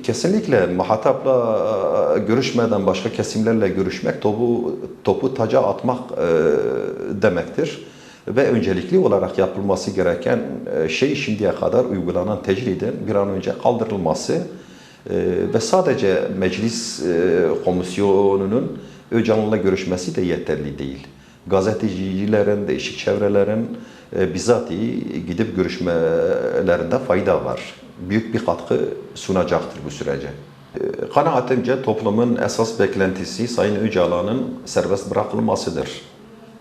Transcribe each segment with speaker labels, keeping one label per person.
Speaker 1: Kesinlikle muhatapla görüşmeden başka kesimlerle görüşmek topu taca atmak demektir. Ve öncelikli olarak yapılması gereken şey şimdiye kadar uygulanan tecritin bir an önce kaldırılması ve sadece meclis komisyonunun Öcalan'la görüşmesi de yeterli değil. Gazetecilerin, değişik çevrelerin bizatihi gidip görüşmelerinde fayda var. Büyük bir katkı sunacaktır bu sürece. Kanaatimce toplumun esas beklentisi Sayın Öcalan'ın serbest bırakılmasıdır.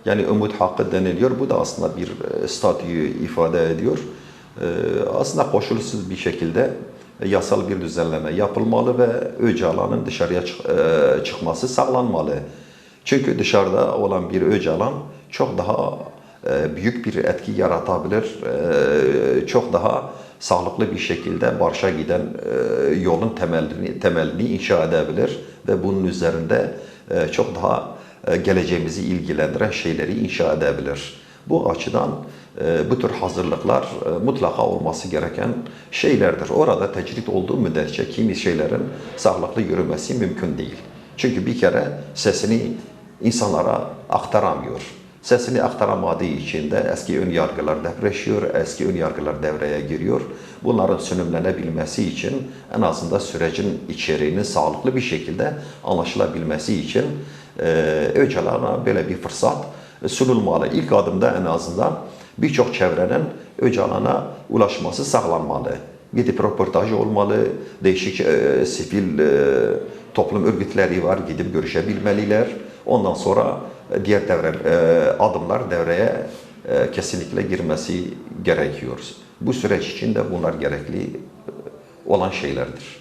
Speaker 1: Yani umut hakkı deniliyor. Bu da aslında bir statüyü ifade ediyor. Aslında koşulsuz bir şekilde yasal bir düzenleme yapılmalı ve Öcalan'ın dışarıya çıkması sağlanmalı. Çünkü dışarıda olan bir Öcalan çok daha büyük bir etki yaratabilir, çok daha sağlıklı bir şekilde barışa giden yolun temelini inşa edebilir ve bunun üzerinde çok daha geleceğimizi ilgilendiren şeyleri inşa edebilir. Bu açıdan bu tür hazırlıklar mutlaka olması gereken şeylerdir. Orada tecrit olduğu müddetçe kimi şeylerin sağlıklı yürümesi mümkün değil. Çünkü bir kere sesini insanlara aktaramıyor. Sesini aktaramadığı için de eski ön yargılar depreşiyor, eski ön yargılar devreye giriyor. Bunların sönümlenebilmesi için en azından sürecin içeriğinin sağlıklı bir şekilde anlaşılabilmesi için Öcalan'a böyle bir fırsat sunulmalı. İlk adımda en azından birçok çevrenin Öcalan'a ulaşması sağlanmalı. Gidip röportaj olmalı, değişik sivil toplum örgütleri var, gidip görüşebilmeliler. Ondan sonra diğer adımlar devreye kesinlikle girmesi gerekiyor. Bu süreç için de bunlar gerekli olan şeylerdir.